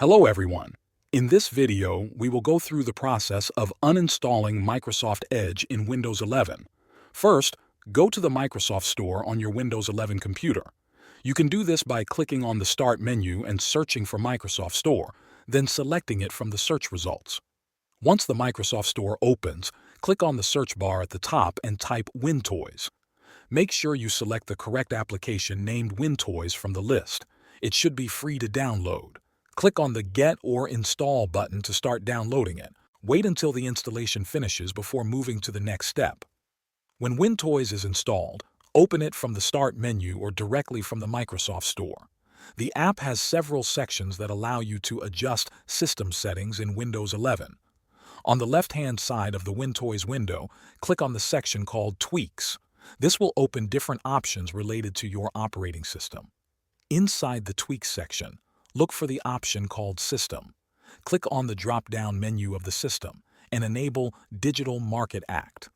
Hello everyone. In this video, we will go through the process of uninstalling Microsoft Edge in Windows 11. First, go to the Microsoft Store on your Windows 11 computer. You can do this by clicking on the Start menu and searching for Microsoft Store, then selecting it from the search results. Once the Microsoft Store opens, click on the search bar at the top and type WinToys. Make sure you select the correct application named WinToys from the list. It should be free to download. Click on the Get or Install button to start downloading it. Wait until the installation finishes before moving to the next step. When WinToys is installed, open it from the Start menu or directly from the Microsoft Store. The app has several sections that allow you to adjust system settings in Windows 11. On the left-hand side of the WinToys window, click on the section called Tweaks. This will open different options related to your operating system. Inside the Tweaks section, look for the option called System. Click on the drop-down menu of the system and enable Digital Market Act.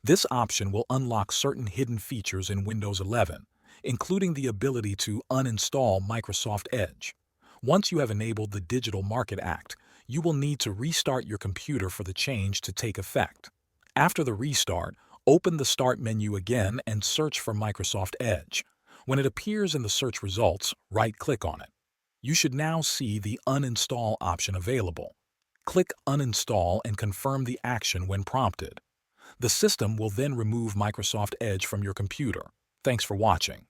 This option will unlock certain hidden features in Windows 11, including the ability to uninstall Microsoft Edge. Once you have enabled the Digital Market Act, you will need to restart your computer for the change to take effect. After the restart, open the Start menu again and search for Microsoft Edge. When it appears in the search results, right-click on it. You should now see the Uninstall option available. Click Uninstall and confirm the action when prompted. The system will then remove Microsoft Edge from your computer. Thanks for watching.